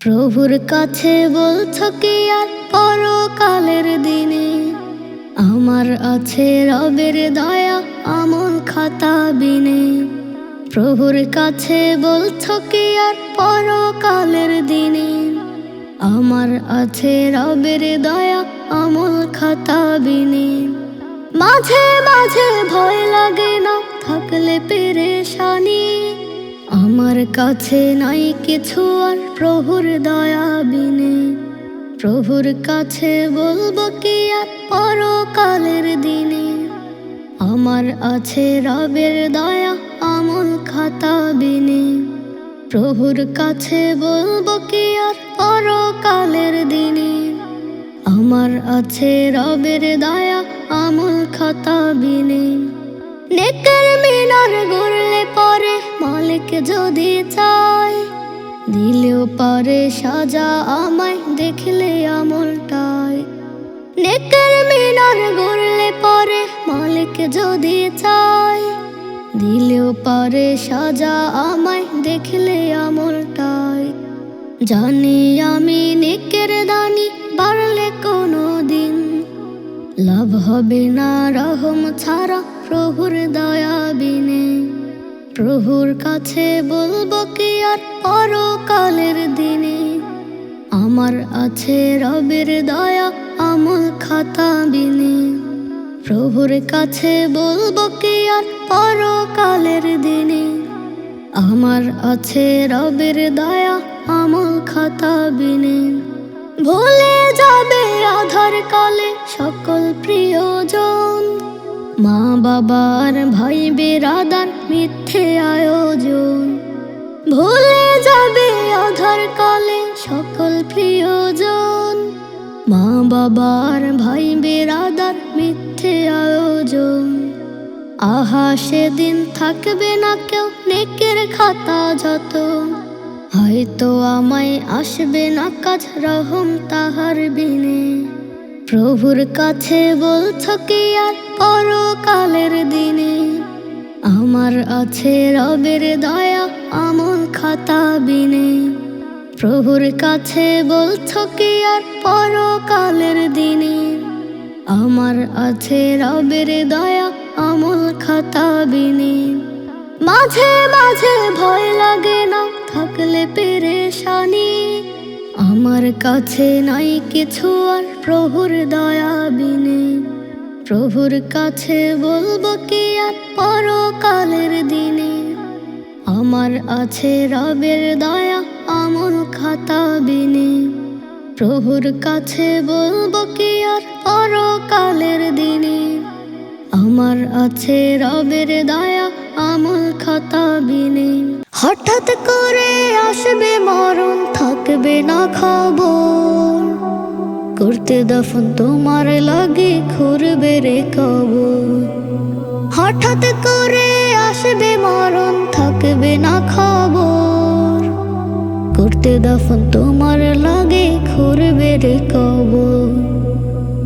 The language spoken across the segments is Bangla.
প্রভুর কাছে বলছো কি আর পরকালের দিনে আমার আছে রবের দয়া আমল খাতা বিনে। প্রভুর কাছে বলছো কি আর পরকালের দিনে আমার আছে রবের দয়া আমল খাতা বিনে। মাঝে মাঝে ভয় লাগে না থাকলে পেরেশানি, আমার কাছে নাই কিছু আর প্রভুর দয়া বিনে। প্রভুর কাছে বলবো কি আর পরকালের দিনে আমার আছে রবের দয়া আমল খাতা বিনে। প্রভুর কাছে বলবো কি আর পরকালের দিনে আমার আছে রবের দয়া আমল খাতা বিনে। নেকের মিনার গড়লে পরে মালিক যদি চায়, দিলেও পারে সাজা আমায় দেখলে আমলটায়। নেকের মিনার গড়লে পরে মালিক যদি চায়, দিলেও পারে সাজা আমায় দেখলে আমলটায়। জানি আমি নেকের দানি বাড়লে কোনো দিন লাভ হবে না রহম ছাড়া প্রভুর দয়া বিনে। প্রভুর কাছে বলবো কি আর পরকালের দিনে আমার আছে রবের দয়া আমল খাতা বিনে। প্রভুর কাছে বলবো কি আর পরকালের দিনে আমার আছে রবের দয়া আমল খাতা বিনে। ভুলে যাবে আধার কালে সকল প্রিয়জন, মা বাবার ভাই বেরাদার মিথ্যে আয়োজন। ভুলে যাবে আধার কালে সকল প্রিয়জন, মা বাবার ভাই বেরাদার মিথ্যে আয়োজন। আহা সেদিন থাকবে না কেউ নেকের খাতা যত, হয়তো আমায় আসবে না কাজ রহম তাহার বিনে। প্রভুর কাছে বলছো কি আর পরকালের দিনে আমার আছে রবের দয়া আমল খাতা বিনে। প্রভুর কাছে বলছো কি আর পরকালের দিনে আমার আছে রবের দয়া আমল খাতা বিনে। মাঝে মাঝে ভয় লাগে না থাকলে পেরেশানি, আমার কাছে নাই কিছু আর প্রভুর দয়া বিনে। প্রভুর কাছে বলবো কি আর পরকালের দিনে আমার আছে রবের দয়া আমল খাতা বিনে। প্রভুর কাছে বলবো কি আর পরকালের দিনে আমার আছে রবের দয়া আমল খাতা বিনে। হঠাৎ করে আসবে মরণ থাকবে না খবর, করতে দফন তোমার লাগে খুঁড়বে রে কবর। হঠাৎ করে আসবে মরণ থাকবে না খবর, করতে দফন তোমার লাগে খুঁড়বে রে কবর।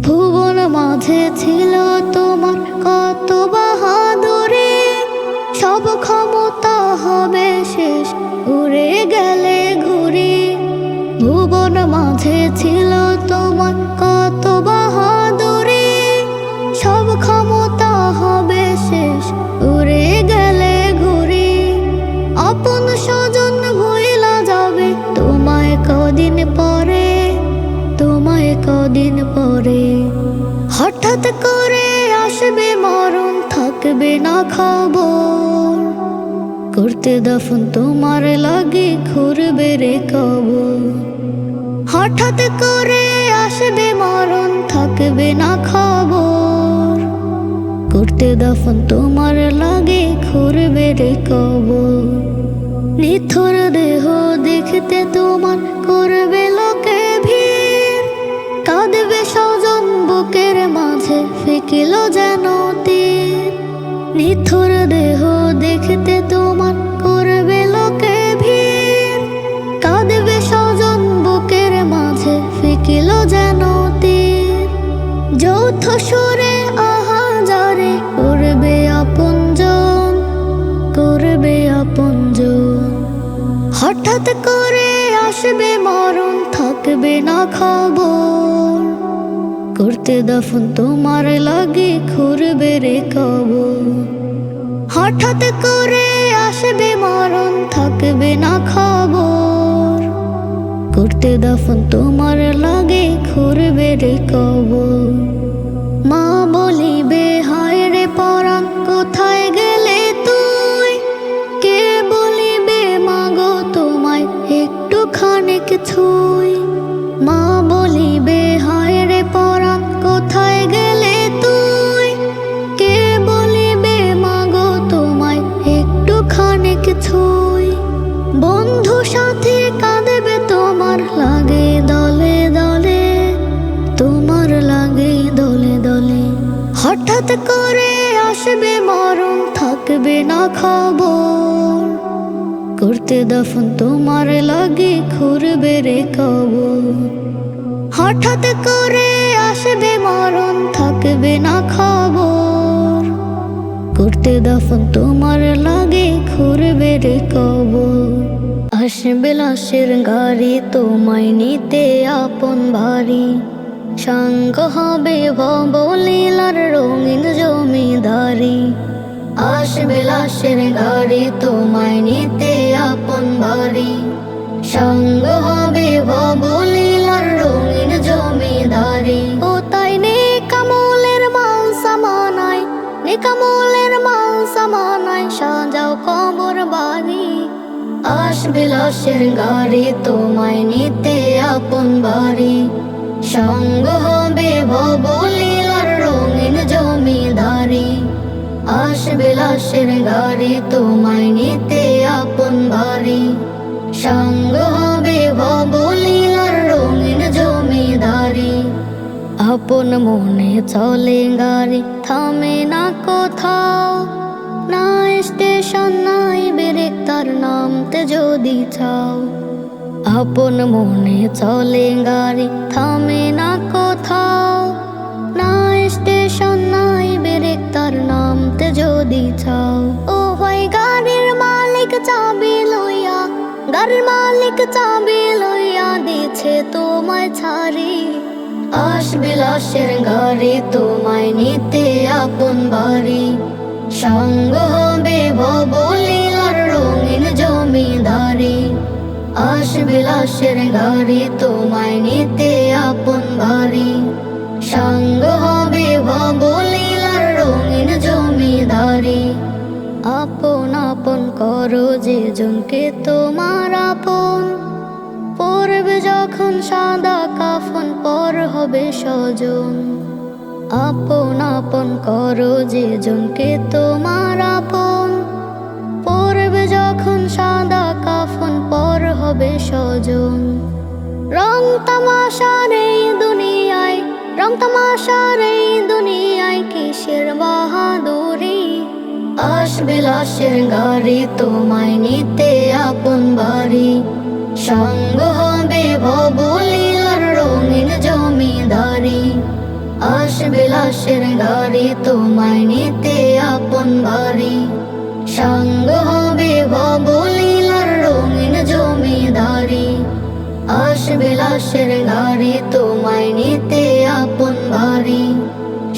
ভুবন মাঝে ছিল তোমার কত বাহাদুরি, সব ক্ষমতা হবে শেষ উড়ে গেলে ঘুরি। ভুবন মাঝে ছিল তোমার কত বাহাদুরি, সব ক্ষমতা হবে শেষ উড়ে গেলে ঘুরি। আপন স্বজন ভুইলা যাবে তোমায় কদিন পরে, তোমায় কদিন পরে। হঠাৎ করে আসবে মরণ থাকবে না খবর, করতে দফন তোমার লাগে খুঁড়বে রে কবর। হঠাৎ করে আসবে মরণ থাকবে না খবর, করতে দফন তোমার লাগে খুঁড়বে রে কবর। নিথুর দেহ দেখতে তোমার করবে লোকে ভিড়, কাঁদবে স্বজন বুকের মাঝে ফেকিল যেন তীর। নিথুর দেহ দেখতে তোমার করবে লোকে ভিড়, কাঁদবে স্বজন বুকের মাঝে ফেকিল যেন তীর। যৌথ সুরে আহাজারে করবে আপনজন, করবে আপনজন। হঠাৎ করে আসবে মরণ মরণ থাকবে না খবর, করতে দাফন তোমার লাগে খুঁড়বে রে কবর। হঠাৎ করে আসবে মরণ থাকবে না খবর, করতে দাফন তোমার লাগে খুঁড়বে রে কবর। মা বলিবে হায় রে পরাণ কোথায় গেলে তুই, কে বলিবে মাগো তোমায় একটু খানিক ছুঁই। মা বলিবে হায় রে পরাণ কোথায় গেলে তুই, কে বলিবে মাগো তোমায় একটু খানিক ছুঁই। বন্ধু সাথে কাঁদবে তোমার লাগে দলে দলে, তোমার লাগে দলে দলে। হঠাৎ করে আসবে মরণ থাকবে না খবর, করতে দাফন তোমার লাগে খুঁড়বে রে কবর। হঠাৎ করে আসবে মরণ থাকবে না খবর, করতে দাফন তোমার লাগে খুঁড়বে রে কবর। আসবে লাশের গাড়ি তোমায় নিতে আপন বাড়ি, সাঙ্গ হবে ভবলীলার রঙিন জমিদারি। আসবে লাশের গাড়ি তোমায় নিতে আপন বাড়ি, সাঙ্গ হবে ভবলীলার রঙিন জমিদারি। ও তাই নেকামলের মাল সামানায়, নেকামলের মাল সামানায় সাজাও কবর বাড়ি। আসবে লাশের গাড়ি তোমায় নিতে আপন বাড়ি, সঙ্গ হবে ভবলীলার রঙিন জমিদারি। আসবে লাশের গাড়ি তোমায় নিতে আপন বাড়ি, সঙ্গ হবে ভবলীলার রঙিন জমিদারি। আপন মনে চলে গাড়ি থামে না কোথাও, না স্টেশন নাই ব্রেক তার নামতে যদি চাও। আপন মনে চলে গাড়ি থামে না কোথাও, না স্টেশন নাই ব্রেক তার নামতে যদি চাও। ও ভাই গাড়ির মালিক চাবি লইয়া, গাড়ির মালিক চাবি লইয়া দিছে তোমায় ছাড়ি। আসবে লাশের গাড়ি তোমায় নিতে আপন বাড়ি, সঙ্গ হবে ভবলীলার রঙিন জমিদারি। আসবে লাশের গাড়ি তোমায় নিতে আপন বাড়ি, সঙ্গ হবে ভবলীলার রঙিন জমিদারি। আপন আপন করো যে জনকে তোমার আপন, পরবে যখন সাদা কাফন পর হবে স্বজন। আপন আপন করো যে জনকে তোমার আপন, পরবে যখন সাদা কাফন পর হবে স্বজন। রং তামাশার এই দুনিয়ায়, রং তামাশার এই দুনিয়ায় কিসের বাহাদুরি। আসবে লাশের গাড়ি তোমায় নিতে আপন বাড়ি, সঙ্গ হবে ভবলীলার রঙিন জমিদারি। আসবে লাশের গাড়ি তোমায় নিতে আপন বাড়ি, সঙ্গ হবে ভবলীলার রঙিন জমিদারি। আসবে লাশের গাড়ি তোমায় নিতে আপন বাড়ি,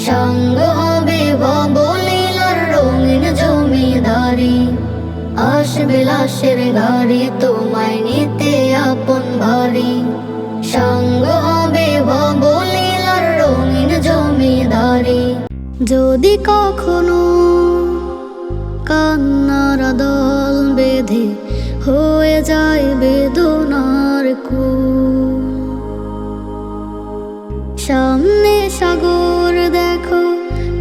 সঙ্গ হবে ভবলীলার রঙিন জমিদারি। আসবে লাশের গাড়ি তোমায় নিতে আপন বাড়ি, সঙ্গ হবে ভবলীলার রঙিন জমিদারি। যদি কখনো কান্নার দল বেঁধে হয়ে যায় বেদনার কূল, সামনে সাগর দেখো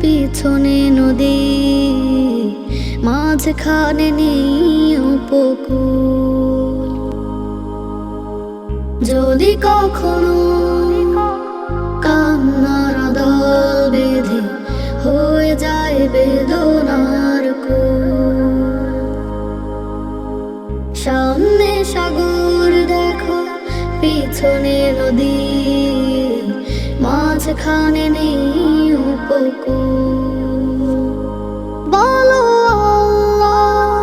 পিছনে নদী, মাঝখানে নেই উপকূল। যদি কখনো কান্নার দল বেঁধে হয়ে যায় বেদনার কূল, সামনে সাগর দেখো পিছনে নদী, মাঝখানে নেই উপকূল। বলো আল্লাহ,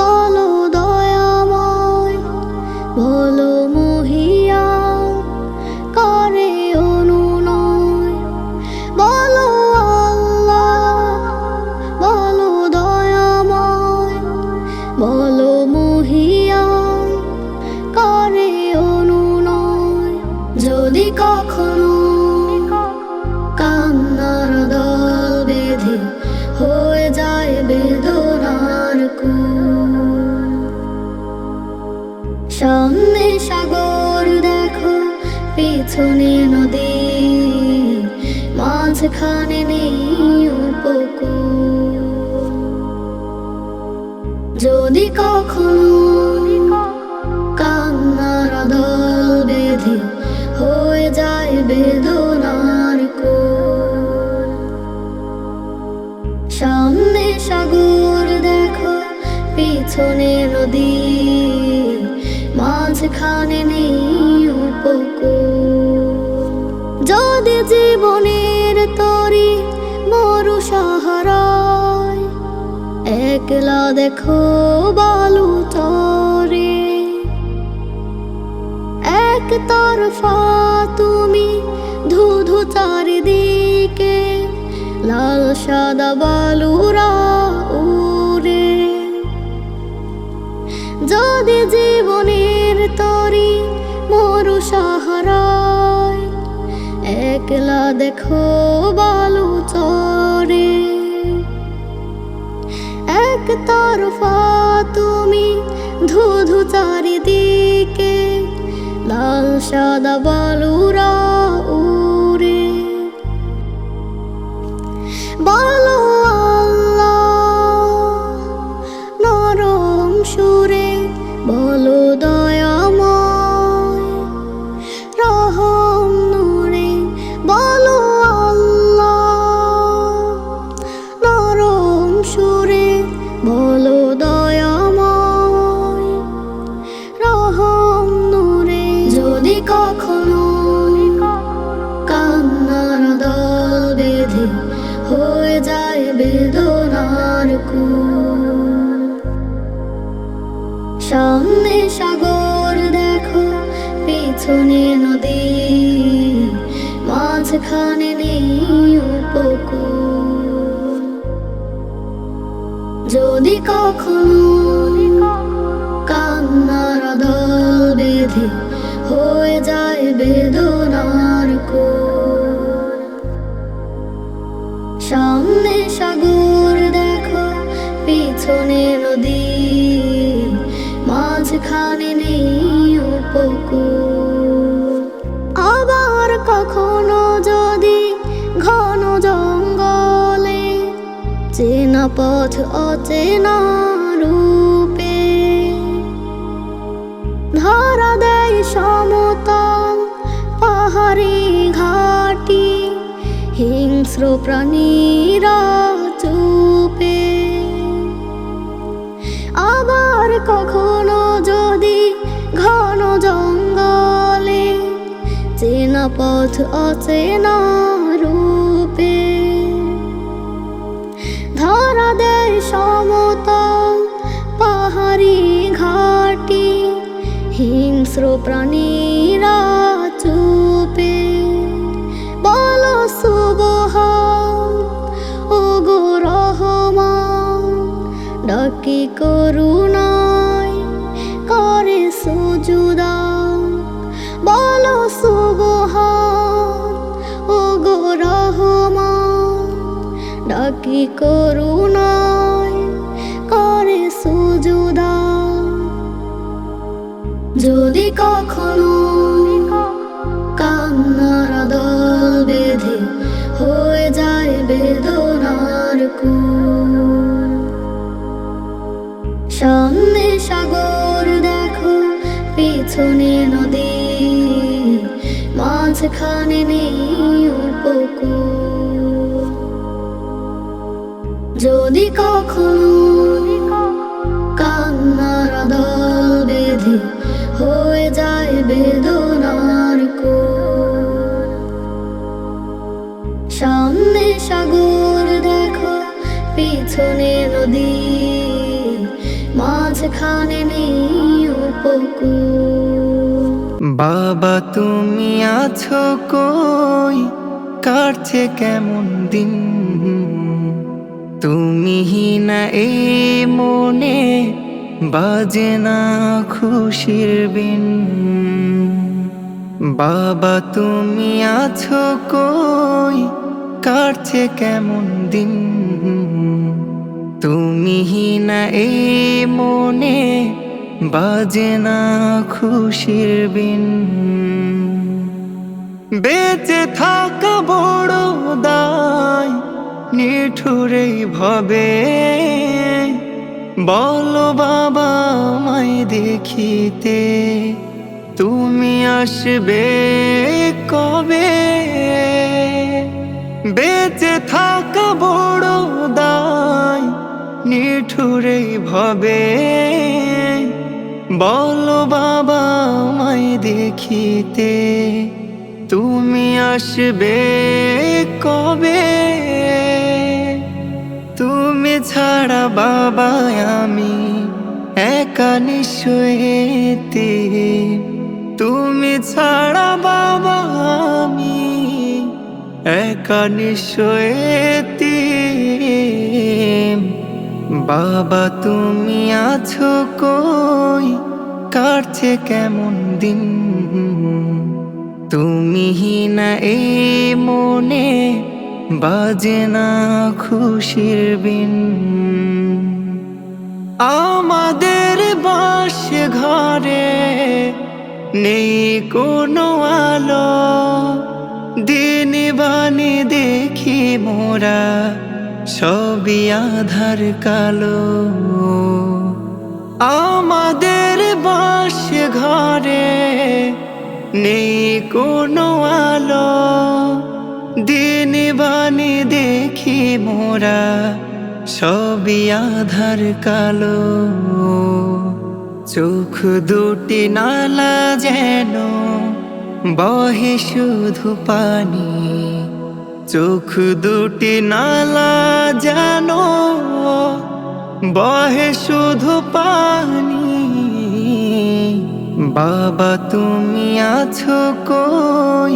বলো দয়াময়, বলো মহিম। কখনো কান্নার দল বেঁধে হয়ে যায় বেদনার কূল। সামনে সাগর দেখো, পিছনে নদী, মাঝখানে নেই উপকূল। যদি কখনো কান্নার দল বেঁধে হয়ে যায় বেদনার কূল। সামনে সাগর দেখো, পিছনে নদী, মাঝখানে নেই উপকূল। যদি জীবনের তরি মরু সাহারায়, একলা দেখো বালু চরে, এক তরফা তুমি ধুধু চারিদিকে, লাল সাদা বালুরা উড়ে। যদি জীবনের তরি মরু সাহারায়, একলা দেখো বালু চরে, এক তরফা তুমি ধুধু চারিদিকে, লাল সাদা বালুরা উড়ে। বলো আল্লাহ নরম সুরে, বলো দয়াময় রহম নূরে। বলো আল্লাহ নরম সুরে, বলো দয়াময় রহম নূরে। যদি কখনো কান্নার দল বেঁধে হয়ে যায় বেদনার কূল। সামনে সাগর দেখো, পিছনে নদী, মাঝখানে নেই উপকূল। যদি কখনো কান্নার দল বেঁধে হয়ে যায় বেদনার কূল। সামনে সাগর দেখো, পিছনে নদী, মাঝখানে নেই উপকূল। আবার কখনো যদি ঘন জঙ্গলে, চেনা পথ অচেনা রূপে, ধরা দেয় সমতল পাহাড়ি ঘাটি, হিংস্র প্রাণীরা চুপে। আবার কখনো যদি ঘন জঙ্গলে, চেনা পথ অচেনা রূপে, ধরা দেয় সমতল পাহাড়ি ঘাটি, হিংস্র প্রাণীরা চুপে। বলো সুবহান ওগো রহমান, ডাকি করুণায় করে সুজুদা। বলো সুবহান ওগো রহমান, ডাকি করুণায় করে সুজুদা। যদি কখনো কান্নার দল বেঁধে হয়ে যায় বেদনার কূল। সামনে সাগর দেখো, পিছনে নদী, মাঝখানে নেই উপকূল। যদি কখনো কান্নার দল বেঁধে হয়ে যায় বেদনার কূল। সামনে সাগর দেখো, পিছনে নদী, মাঝখানে নেই উপকূল। বাবা তুমি আছো কই, কাটছে কেমন দিন, তুমি না এই মনে বাজে না খুশির বিন। বাবা তুমি আছো কই, কাটছে কেমন দিন, তুমি না এই মনে বাজে না খুশির বিন। বেঁচে থাকা বড় দায়, নিঠুরেই ভবে, বলো বাবা আমায় দেখিতে, তুমি আসবে কবে? বেঁচে থাকা বড় দায়, নিঠুরেই ভবে, বলো বাবা আমায় দেখিতে, তুমি আসবে কবে? তুমি ছাড়া বাবা আমি একা নিঃস্ব, তুমি ছাড়া বাবা আমি একা নিঃস্ব। বাবা তুমি আছো কই, কাটছে কেমন দিন, তুমি না এই মনে বাজে না খুশির বিন। আমাদের বাসে ঘরে নেই কোনো আলো, দিন বানি দেখি মোরা সবই আধার কালো। আমাদের বাসে ঘরে নেই কোনো আলো, দিন বানি দেখি মোরা সবই আধার কালো। চোখ দুটি নালা যেন বহে শুধু পানি, চোখ দুটি নালা যেন বহে শুধু পানি। বাবা তুমি আছো কই,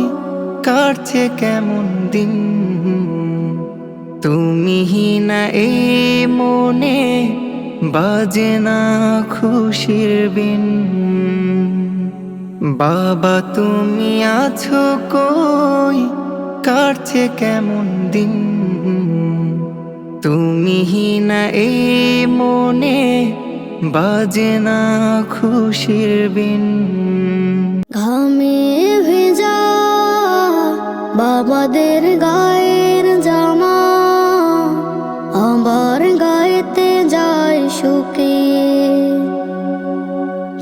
কাটছে কেমন দিন, তুমি না এই মনে বাজে না খুশির বিন। বাবা তুমি আছো কই, কাটছে কেমন দিন, তুমি না এই মনে বাজে না খুশির বিন। ঘামে ভেজা বাবাদের গায়ের জামা আবার গায়েতে যায় শুকিয়ে,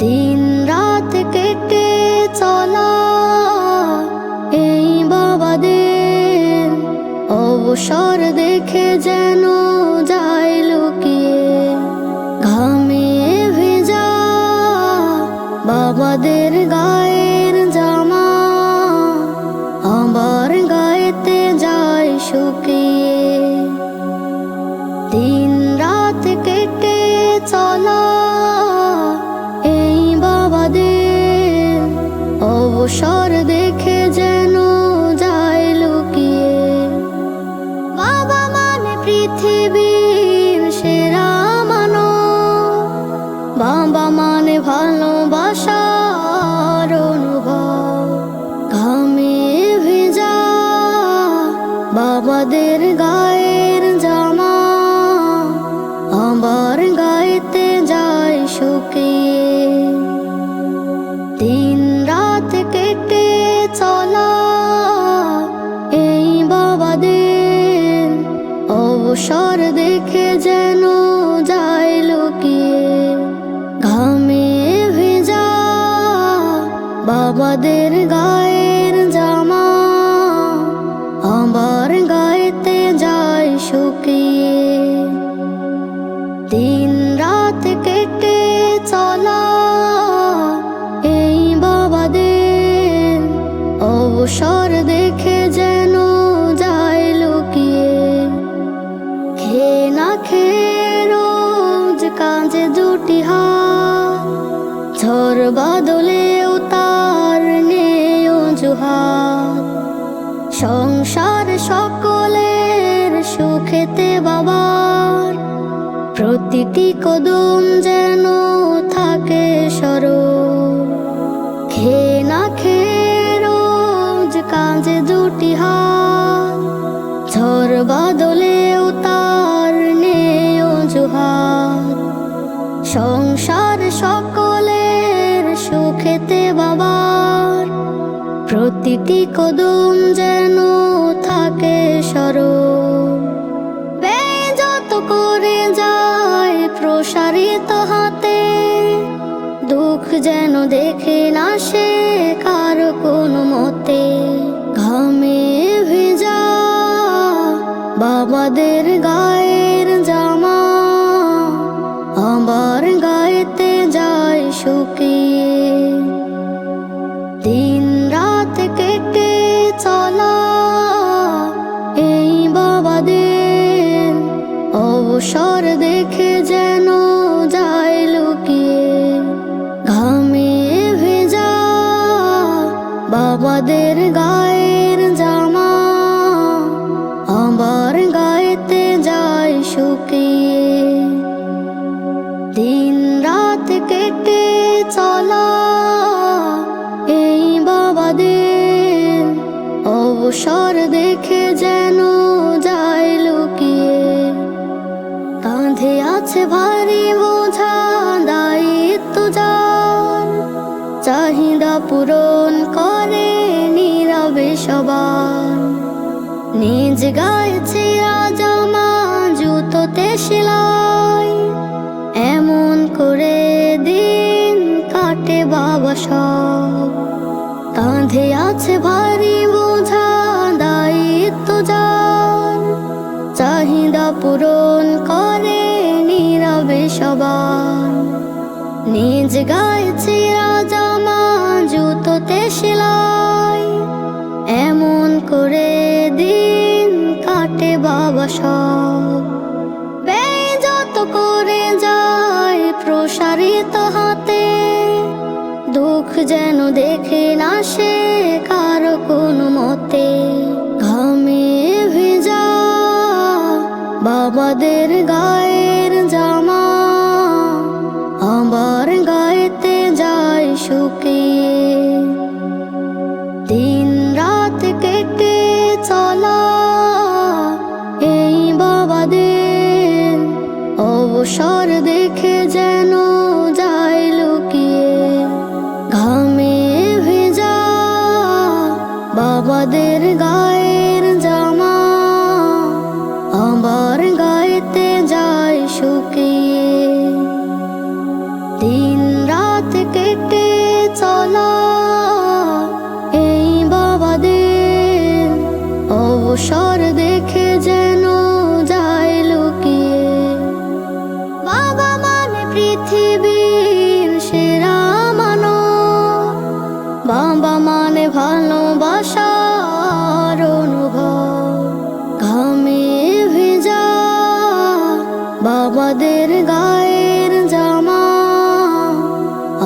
দিন রাত কেটে চলা এই বাবাদের অবসর দেখে যেন যায় লুকিয়ে। ঘামে ভেজা বাবাদের গায়ের জামা আবার গায়েতে যায় শুকিয়ে, দিন রাত কেটে চলা এই বাবাদের অবসর দেখে যেন যায় লুকিয়ে। বাবা মানে পৃথিবীর সেরা মানব, বাবা মানে ভালোবাসার অনুভব। ঘামে ভেজা বাবাদের গায়ের জামা আবার গায়েতে যায় শুকিয়ে, দিন রাত কেটে চলা এই বাবাদের অবসর দেখে যেন যায় লুকিয়ে। ঘামে ভেজা বাবাদের গায়ের জামা আবার গায়েতে যায় শুকিয়ে, দিন রাত কেটে চলা এই বাবাদের অবসর দেখে যেন যায় লুকিয়ে। খে না খে রোজ কাজে দুটি হাত, ঝড় বাদলেও তার নেই অজুহাত। সংসার সকলের সুখেতে বাবার প্রতিটি কদম যেন থাকে স্মরণ। খে না খে সাজে দুটি হাত, ঝড় বাদলেও তার নেই অজুহাত। সংসার সকলের সুখেতে বাবার, প্রতিটি কদম যেন থাকে স্মরণ। ব্যয় যত করে যায় প্রসারিত হাতে, দুঃখ যেন দেখে না সে কারো কোনো মতে। ঘামে ভেজা বাবাদের গায়ের জামা, আবার গায়েতে যায় শুকিয়ে। দিন রাত কেটে চলা এই বাবাদের অবসর দেখে যেন যায় লুকিয়ে। ঘামে ভেজা বাবাদের গায়ের জামা, আবার গায়েতে যায় শুকিয়ে। দিন রাত কেটে চলা এই বাবাদের অবসর দেখে যেন যায় লুকিয়ে। কাঁধে আছে ভারী বোঝা দায়িত্ব যার, চাহিদা পূরণ করে নীরবে সবার। নিজ গায়ে ছেঁড়া জামা জুতোতে সেলাই, এমন করে দিন কাটে বাবা সব। কাঁধে আছে ভারী বোঝা দায়িত্ব যার, চাহিদা পূরণ করে নীরবে সবার। নিজ গায়ে ছেঁড়া জামা জুতোতে সেলাই, এমন করে দিন কাটে বাবা সব। ব্যয় যত করে যায় প্রসারিত হাতে, দুঃখ যেন দেখে না সে কারো কোনো মতে। ঘামে ভেজা বাবাদের গায়ের জামা, আবার গায়েতে যায় শুকিয়ে। দিন রাত কেটে চলা এই বাবাদের অবসর দেখে যেন যায় লুকিয়ে। ঘামে ভেজা বাবাদের গায়ের জামা, আবার গায়েতে যায় শুকিয়ে। দিন রাত কেটে চলা এই বাবাদের অবসর দেখে যেন যায় লুকিয়ে। বাবা মানে পৃথিবীর সেরা মানব, বাবা মানে ভালোবাসার অনুভব। ঘামে ভেজা বাবাদের গায়ের জামা,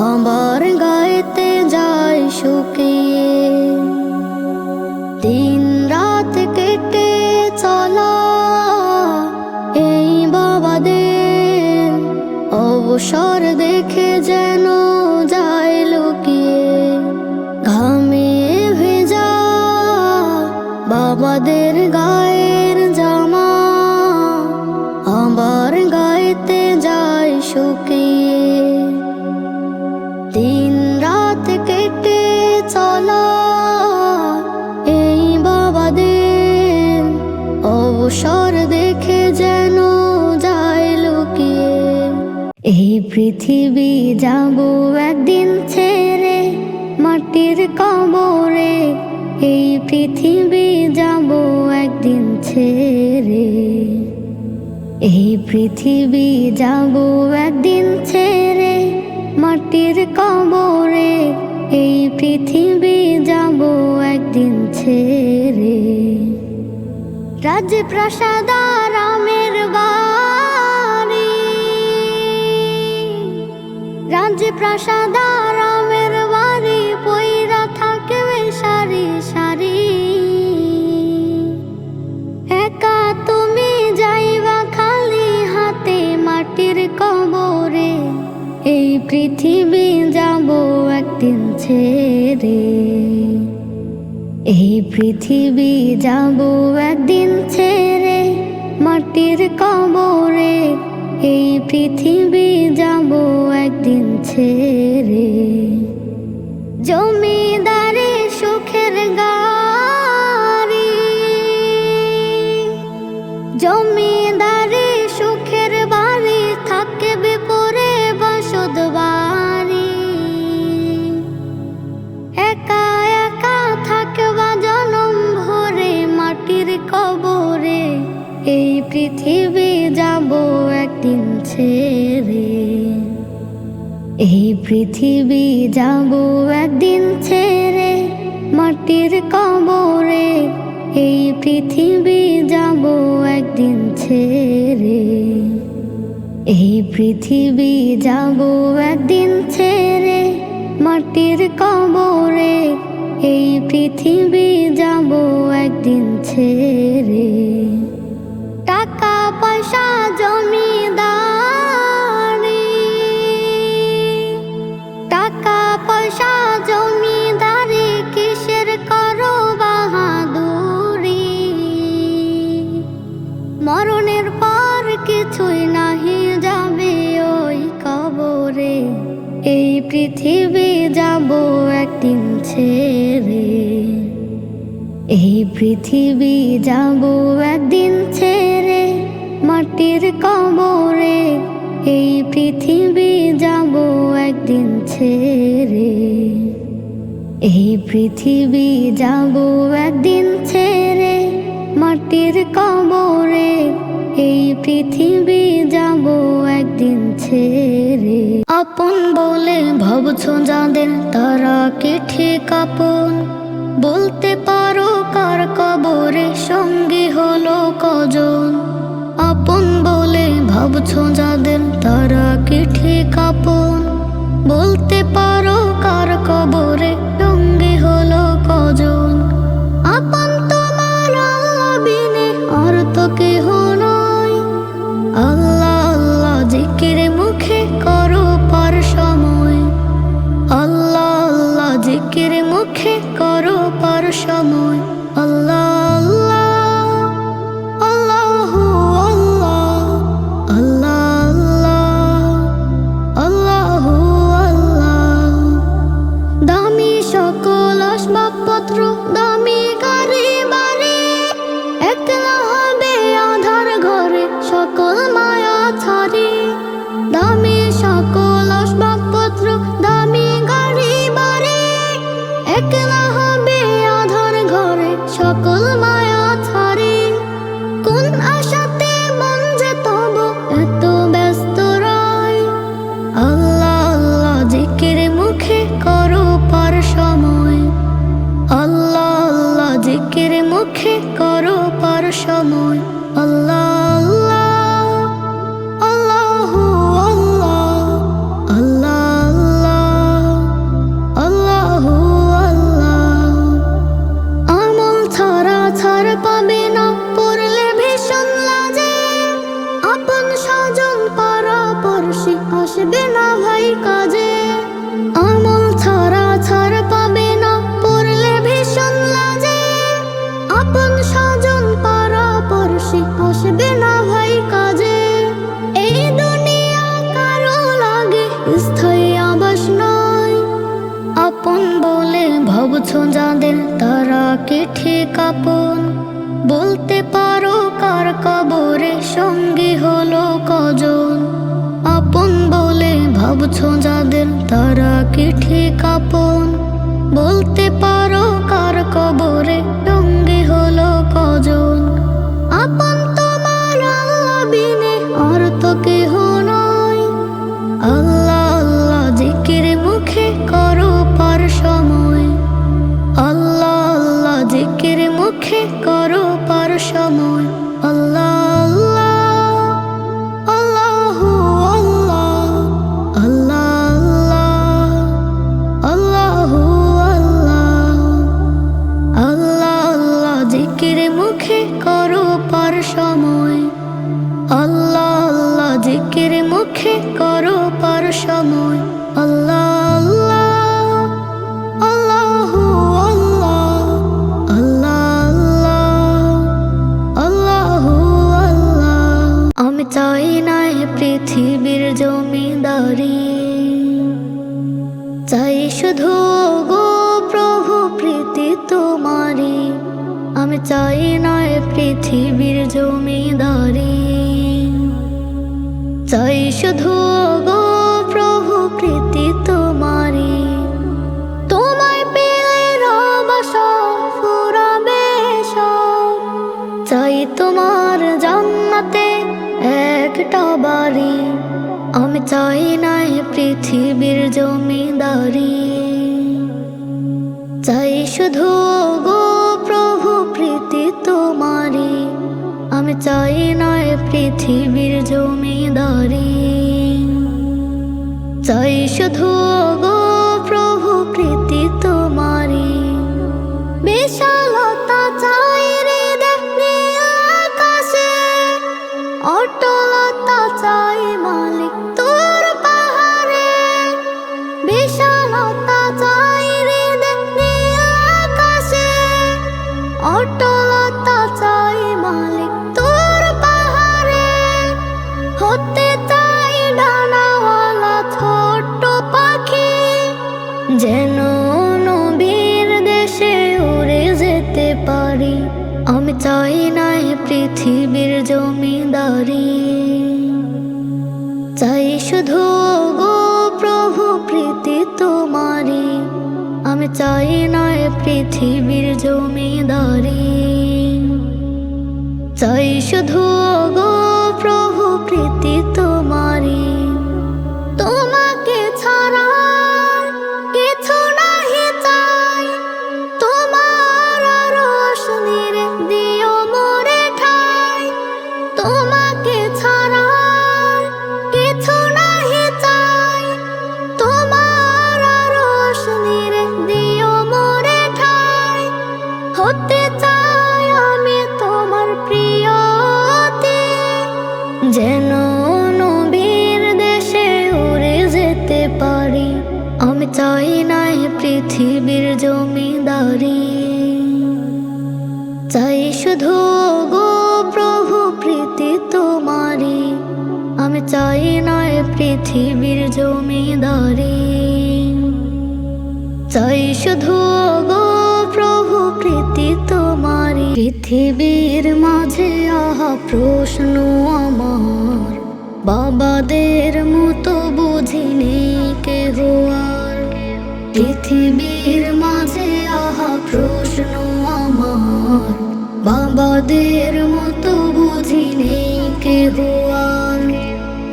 আবার গায়েতে যায় শুকিয়ে। দিন রাত কেটে চলা এই বাবাদের অবসর দেখে যেন যায় লুকিয়ে। ঘামে ভেজা বাবাদের গায়ের জামা, আবার গায়েতে যায় শুকিয়ে। দিন রাত কেটে চলা এই বাবাদের অবসর দেখে যেন যায় লুকিয়ে। এই পৃথিবী যাব একদিন ছেড়ে মাটির কবরে, এই পৃথিবী যাব একদিন ছেড়ে। এই পৃথিবী যাব একদিন ছেড়ে মাটির কবরে, এই পৃথিবী যাব একদিন ছেড়ে। রাজ্য প্রাসাদ আরামের বাড়ি, রাজ্য প্রাসাদ আরামের বাড়ি, পইরা থাকবে সারি সারি। একা তুমি যাইবা খালি হাতে মাটির কবরে, এই পৃথিবী যাব একদিন ছেড়ে। এই পৃথিবী যাব একদিন ছেড়ে মাটির কবরে, এই পৃথিবী যাব একদিন ছেড়ে। জমিদারি সুখের গাড়ি, জমিদারি সুখের বাড়ি, থাকবে পরে বসত বাড়ি। একা একা থাকবা জনম ভরে মাটির কবরে, এই পৃথিবী যাব একদিন ছেড়ে। এই পৃথিবী যাব একদিন ছেড়ে মাটির কবরে, এই পৃথিবী যাব একদিন ছেড়ে। এই পৃথিবী যাব একদিন ছেড়ে মাটির কবরে, এই পৃথিবী যাব একদিন ছেড়ে। টাকা পয়সা জমিদারি, টাকা পয়সা জমিদারি, কিসের করো বাহাদুরি। মরণের পর কিছুই নাহি যাবে ওই কবরে, এই পৃথিবী যাব একদিন ছেড়ে। এই পৃথিবী যাব একদিন ছেড়ে মাটির কবরে, এই পৃথিবী যাব একদিন ছেড়ে। এই পৃথিবী যাব একদিন ছেড়ে মাটির কবরে, এই পৃথিবী যাব একদিন ছেড়ে। আপন বলে ভাবছো যাদের, তারা কি ঠিক আপন? বলতে পারো কার কবরে সঙ্গী হলো কজন? আপন বলে ভাবছো যাদের, তারা কি ঠিক আপন? বলতে পারো কার কবরে সঙ্গী হলো কজন? আপন তোমার আল্লাহ বিনে আর তো কেহ নয়। আল্লাহ আল্লাহ জিকিরে মুখে করো পার সময়, আল্লাহ আল্লাহ জিকিরে মুখে করো পার সময়। আল্লাহ আল্লাহ আল্লাহ আল্লাহ আল্লাহ আল্লাহ। দামি সকল আসবাবপত্র, দামি গাড়ি বাড়ি, একলা হবে আধার ঘরে সকল মায়া ছাড়ি। দামি সকল আসবাবপত্র, দামি গাড়ি বাড়ি, একলা হবে আধার ঘরে সকল মায়া ছাড়ি। কোন আশাতে মন যে তব এত ব্যস্ত রয়? আল্লাহ আল্লাহ জিকিরে মুখে করো পার সময়, আল্লাহ আল্লাহ জিকিরে মুখে করো পার সময়। আল্লাহ আল্লাহ আল্লাহ আল্লাহ আল্লাহ। আমল ছাড়া ছাড় পাবে না, পড়লে ভীষণ লাজে। আপন স্বজন পাড়া পড়শি আসবে না ভাই কাজে। আমল ছাড়া ছাড় পাবে না, পড়লে ভীষণ লাজে। আপন স্বজন পাড়া পড়শি আসবে না ভাই কাজে। এই দুনিয়া কারো লাগে স্থায়ী আবাস নয়। আপন বলে ভাবছো যাদের, তারা কি ঠিক আপন? বলতে পারো কার কবরে সঙ্গী হলো কজন? আপন বলে ভাবছো যাদের, তারা কি ঠিক আপন? বলতে পারো কার কবরে সঙ্গী হলো কজন? আপন তোমার আল্লাহ বিনে আর তো কেহ নয়। আল্লাহ আল্লাহ জিকিরে মুখে করো পার সময়, আল্লাহ আল্লাহ জিকিরে মুখে করো পার সময়। আল্লাহ আল্লাহ আল্লাহ আল্লাহ আল্লাহ আল্লাহ আল্লাহ জিকিরে মুখে করো পার সময়, আল্লাহ আল্লাহ জিকিরে মুখে করো পার সময়। আল্লাহ আল্লাহ চাই না এ পৃথিবীর জমিদারি, চাই শুধু গো প্রভু প্রীতি তোমারি। তোমায় পেলে রব সব ফুরাবে সব, চাই তোমার জান্নাতে একটা বাড়ি। আমি চাই না এ পৃথিবীর জমিদারি, চাই শুধু গো প্রভু প্রীতি তোমারি। আমি চাই না এ পৃথিবীর জমিদারি, চাই শুধু গো প্রভু প্রীতি তোমারি। বিশালতা চাই হৃদয় আকাশে, অটলতা চাই মালিক তোর পাহাড়ে। বিশালতা চাই হৃদয় আকাশে, অটলতা চাই মালিক তোর পাহাড়ে। হতে চাই ডানাওয়ালা ছোট্ট পাখি, যেন নবীর দেশে উড়ে যেতে পারি। আমি চাই না এ পৃথিবীর জমিদারি, চাই শুধু গো প্রভু প্রীতি তোমারি। আমি চাই না এ পৃথিবীর জমিদারি, চাই শুধু গো প্রভু প্রীতি তোমারি। তোমাকে ছাড়া কিছু নাহি চাই, তোমার রোশনির দিও মোরে ঠাই। তোমাকে ছাড়া কিছু নাহি চাই, তোমার রোশনির দিও মোরে ঠাই। হতে চাই আমি তোমার প্রিয়তি, যেন নবীর দেশে উড়ে যেতে পারি। আমি চাই না এ পৃথিবীর জমিদারি, চাই শুধু গো প্রভু প্রীতি তোমারি। আমি চাই না এ পৃথিবীর জমিদারি, চাই শুধু গো প্রভু প্রীতি তোমারি। পৃথিবীর মাঝে আহা প্রশ্ন আমার, বাবাদের মতো বুঝিনি কেহ আর। পৃথিবীর মাঝে আহা প্রশ্ন আমার, বাবাদের মতো বুঝিনি কেহ আর।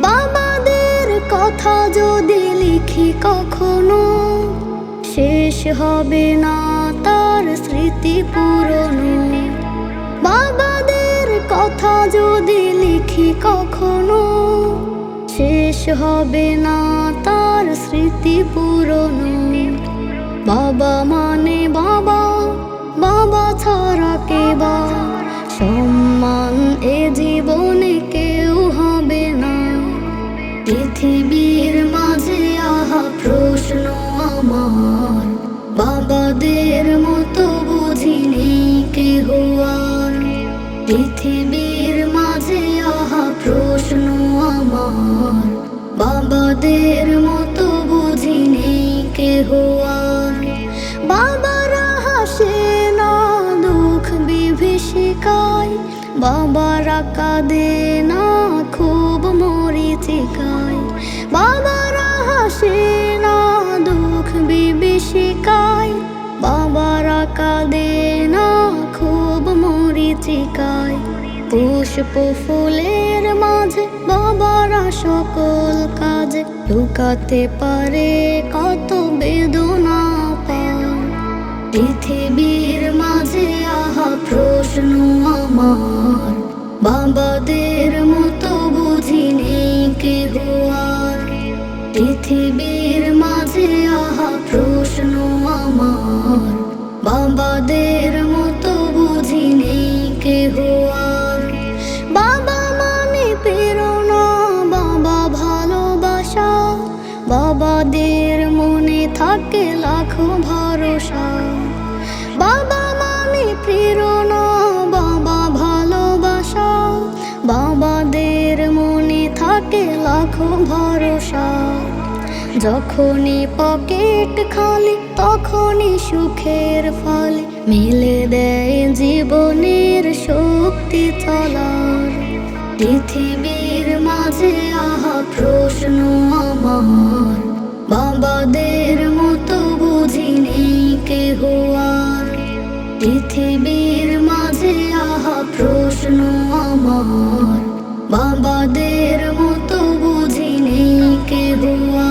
বাবাদের কথা যদি লিখি কখনো, শেষ হবে না তার স্মৃতি পুরনো। বাবাদের কথা যদি লিখি কখনো, শেষ হবে না তার স্মৃতি পুরনো। বাবা মানে বাবা, বাবা ছাড়া কে বা সম্মান এ জীবনে কেউ হবে না। পৃথিবীর মাঝে আহা প্রশ্ন আমার, বাবাদের মতো বুঝিনি কেহ আর। পৃথিবীর মাঝে আহা প্রশ্ন আমার, বাবাদের মতো বুঝিনি কেহ আর। বাবারা হাসে না দুঃখ বিভীষিকায়, বাবারা কাঁদে না খুব মরীচিকায়। বাবারা হাসে না দুঃখ বিভীষিকায়, বাবারা কাঁদে না খুব মরীচিকায়। পুষ্প ফুলের মাঝে বাবারা সকল কাজে লুকাতে পারে কত বেদনা পায়। পৃথিবীর মাঝে আহা প্রশ্ন আমার, বাবাদের মতো বুঝিনি কেহ আর। পৃথিবীর মাঝে আহা প্রশ্ন আমার, বাবাদের মতো বুঝিনি কেহ আর। বাবা মানে প্রেরণা, বাবা ভালোবাসা, বাবাদের মনে থাকে লাখো ভরসা। বাবা মানে প্রেরণা, বাবা ভালোবাসা, বাবাদের মনে থাকে লাখো ভরসা। যখনই পকেট খালি তখনই সুখের ফল মিলে দেয় জীবনের শক্তি চলার। পৃথিবীর মাঝে আহা প্রশ্ন আমার, বাবাদের মতো বুঝি নেই কেহ আর। পৃথিবীর মাঝে আহা প্রশ্ন আমার, বাবাদের মতো বুঝি নেই কেহ আর।